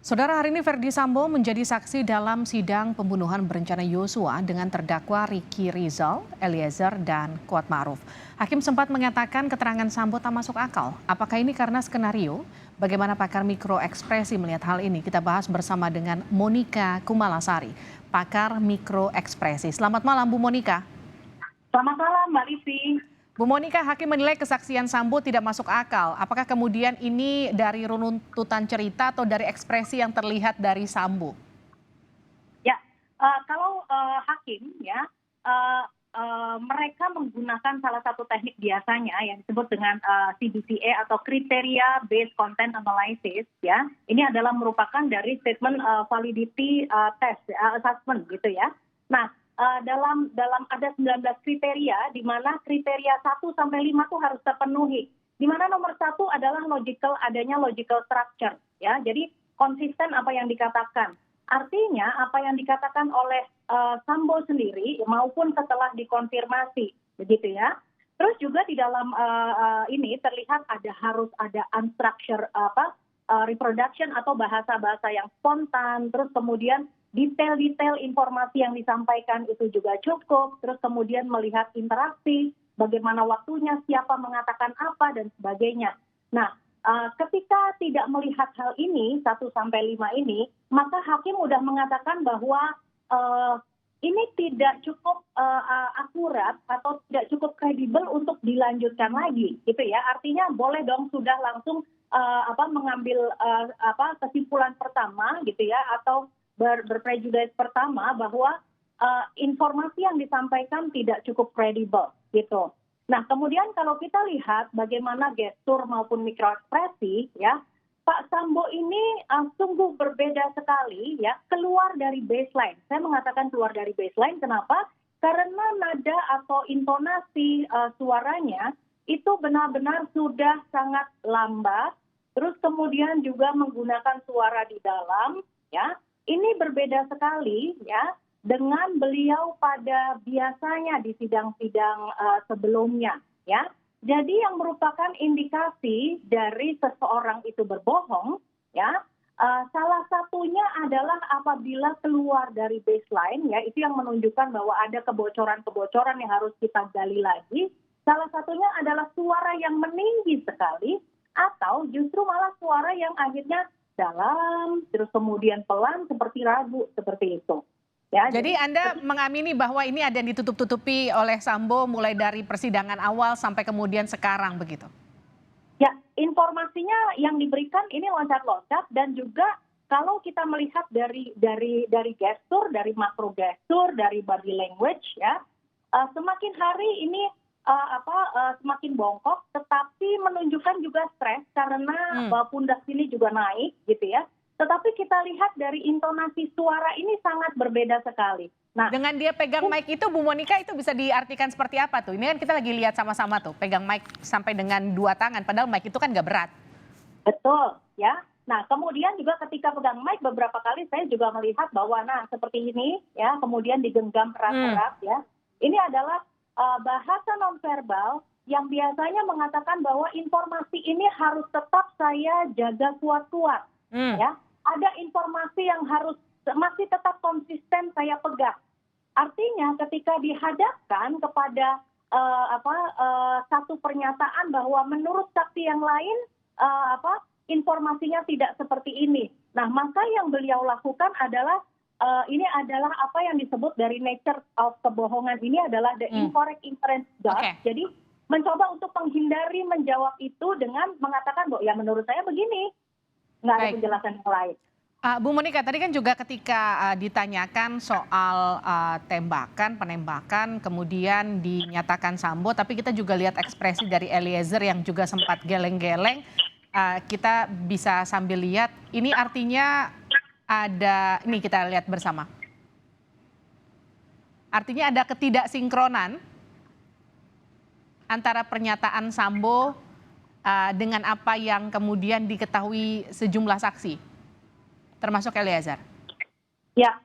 Saudara, hari ini Verdi Sambo menjadi saksi dalam sidang pembunuhan berencana Yosua dengan terdakwa Ricky Rizal, Eliezer, dan Kuat Ma'ruf. Hakim sempat mengatakan keterangan Sambo tak masuk akal. Apakah ini karena skenario? Bagaimana pakar mikroekspresi melihat hal ini? Kita bahas bersama dengan Monika Kumalasari, pakar mikroekspresi. Selamat malam, Bu Monika. Selamat malam, Mbak Livi. Bu Monika, hakim menilai kesaksian Sambo tidak masuk akal. Apakah kemudian ini dari runtutan cerita atau dari ekspresi yang terlihat dari Sambo? Ya, kalau hakim ya, mereka menggunakan salah satu teknik biasanya yang disebut dengan CBCA atau Criteria Based Content Analysis. Ya, ini adalah merupakan dari statement validity test assessment gitu ya. Nah, dalam ada 19 kriteria di mana kriteria 1 sampai 5 tuh harus terpenuhi. Di mana nomor 1 adalah adanya logical structure ya. Jadi konsisten apa yang dikatakan. Artinya apa yang dikatakan oleh Sambo sendiri maupun setelah dikonfirmasi begitu ya. Terus juga di dalam ini terlihat harus ada unstructured reproduction atau bahasa-bahasa yang spontan, terus kemudian detail-detail informasi yang disampaikan itu juga cukup, terus kemudian melihat interaksi, bagaimana waktunya, siapa mengatakan apa, dan sebagainya. Nah, ketika tidak melihat hal ini, 1 sampai 5 ini, maka hakim sudah mengatakan bahwa ini tidak cukup akurat atau tidak cukup kredibel untuk dilanjutkan lagi, gitu ya. Artinya boleh dong sudah langsung mengambil kesimpulan pertama, gitu ya, atau berprejudice pertama bahwa informasi yang disampaikan tidak cukup kredibel, gitu. Nah, kemudian kalau kita lihat bagaimana gestur maupun mikroekspresi, ya, Pak Sambo ini sungguh berbeda sekali, ya, keluar dari baseline. Saya mengatakan keluar dari baseline, kenapa? Karena nada atau intonasi suaranya itu benar-benar sudah sangat lambat, terus kemudian juga menggunakan suara di dalam, ya. Ini berbeda sekali, ya, dengan beliau pada biasanya di sidang-sidang sebelumnya, ya. Jadi yang merupakan indikasi dari seseorang itu berbohong, ya, salah satunya adalah apabila keluar dari baseline, ya, itu yang menunjukkan bahwa ada kebocoran-kebocoran yang harus kita gali lagi. Salah satunya adalah suara yang meninggi sekali, atau justru malah suara yang akhirnya dalam, terus kemudian pelan seperti ragu, seperti itu. Ya, Jadi Anda mengamini bahwa ini ada yang ditutup-tutupi oleh Sambo mulai dari persidangan awal sampai kemudian sekarang begitu? Ya, informasinya yang diberikan ini loncat-loncat, dan juga kalau kita melihat dari gestur, dari makro gestur, dari body language, ya, semakin hari ini semakin bongkok, tetapi menunjukkan juga stres karena pundak sini juga naik, gitu ya. Tetapi kita lihat dari intonasi suara ini sangat berbeda sekali. Nah, dengan dia pegang mic itu, Bu Monika, itu bisa diartikan seperti apa tuh? Ini kan kita lagi lihat sama-sama tuh, pegang mic sampai dengan 2 tangan, padahal mic itu kan nggak berat. Betul, ya. Nah, kemudian juga ketika pegang mic beberapa kali saya juga melihat bahwa, nah, seperti ini, ya, kemudian digenggam erat-erat, ya. Ini adalah bahasa nonverbal yang biasanya mengatakan bahwa informasi ini harus tetap saya jaga kuat-kuat, ya. Ada informasi yang harus masih tetap konsisten saya pegang. Artinya ketika dihadapkan kepada satu pernyataan bahwa menurut saksi yang lain informasinya tidak seperti ini. Nah, maka yang beliau lakukan adalah ini adalah apa yang disebut dari nature of kebohongan ini adalah the incorrect inference gap. Okay. Jadi mencoba untuk menghindari menjawab itu dengan mengatakan bahwa ya menurut saya begini, nggak ada penjelasan yang lain. Bu Monika, tadi kan juga ketika ditanyakan soal penembakan, kemudian dinyatakan Sambo, tapi kita juga lihat ekspresi dari Eliezer yang juga sempat geleng-geleng. Kita bisa sambil lihat, ini artinya ini kita lihat bersama. Artinya ada ketidaksinkronan antara pernyataan Sambo dengan apa yang kemudian diketahui sejumlah saksi, termasuk Eliezer. Ya,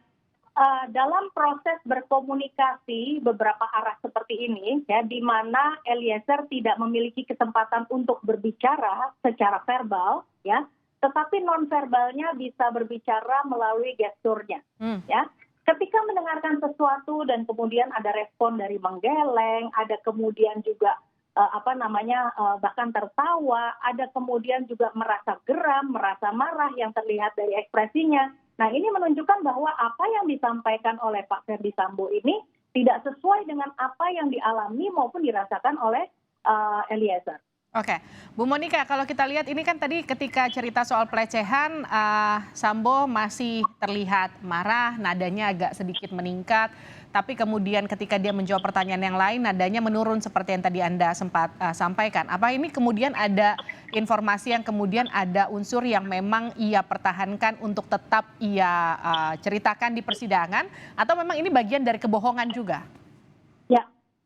dalam proses berkomunikasi beberapa arah seperti ini, ya, di mana Eliezer tidak memiliki kesempatan untuk berbicara secara verbal, ya, tetapi nonverbalnya bisa berbicara melalui gesturnya. Ya, ketika mendengarkan sesuatu dan kemudian ada respon dari menggeleng, ada kemudian juga bahkan tertawa, ada kemudian juga merasa geram, merasa marah yang terlihat dari ekspresinya. Nah, ini menunjukkan bahwa apa yang disampaikan oleh Pak Ferdy Sambo ini tidak sesuai dengan apa yang dialami maupun dirasakan oleh Eliezer. Oke, Bu Monika, kalau kita lihat ini kan tadi ketika cerita soal pelecehan, Sambo masih terlihat marah, nadanya agak sedikit meningkat, tapi kemudian ketika dia menjawab pertanyaan yang lain, nadanya menurun seperti yang tadi Anda sempat sampaikan. Apa ini kemudian ada informasi yang kemudian ada unsur yang memang ia pertahankan untuk tetap ia ceritakan di persidangan, atau memang ini bagian dari kebohongan juga?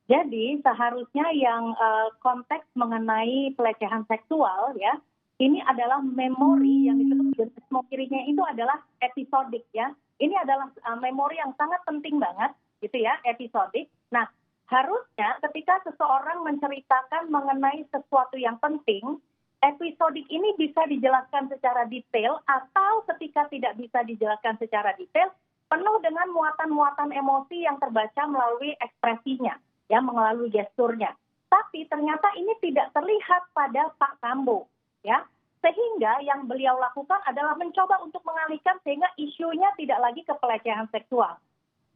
Ya, jadi seharusnya yang konteks mengenai pelecehan seksual ya, ini adalah memori yang disebut memorinya itu adalah episodik ya. Ini adalah memori yang sangat penting banget gitu ya, episodik. Nah, harusnya ketika seseorang menceritakan mengenai sesuatu yang penting, episodik ini bisa dijelaskan secara detail atau ketika tidak bisa dijelaskan secara detail, penuh dengan muatan-muatan emosi yang terbaca melalui ekspresinya, ya, melalui gesturnya. Tapi ternyata ini tidak terlihat pada Pak Sambo, ya. Sehingga yang beliau lakukan adalah mencoba untuk mengalihkan sehingga isunya tidak lagi ke pelecehan seksual.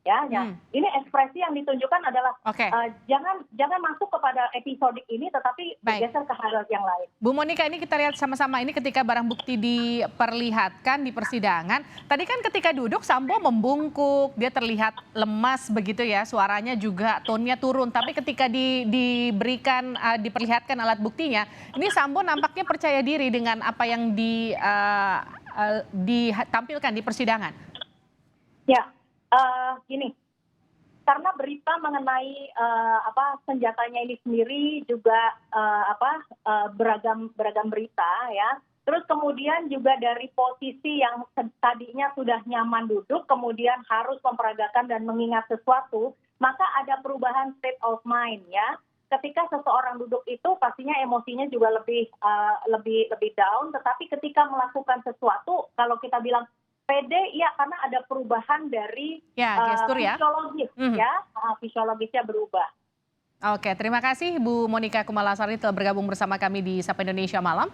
Ya, ini ekspresi yang ditunjukkan adalah jangan masuk kepada episodik ini, tetapi bergeser ke hal yang lain. Bu Monika, ini kita lihat sama-sama ini ketika barang bukti diperlihatkan di persidangan. Tadi kan ketika duduk Sambo membungkuk, dia terlihat lemas begitu ya, suaranya juga tonnya turun. Tapi ketika diberikan diperlihatkan alat buktinya, ini Sambo nampaknya percaya diri dengan apa yang ditampilkan di persidangan. Ya. Gini, karena berita mengenai senjatanya ini sendiri juga beragam berita ya. Terus kemudian juga dari posisi yang tadinya sudah nyaman duduk, kemudian harus memperagakan dan mengingat sesuatu, maka ada perubahan state of mind ya. Ketika seseorang duduk itu pastinya emosinya juga lebih down, tetapi ketika melakukan sesuatu, kalau kita bilang pede, ya karena ada perubahan dari gestur fisiologis ya, fisiologisnya berubah. Oke, terima kasih Bu Monika Kumalasari telah bergabung bersama kami di Sapa Indonesia Malam.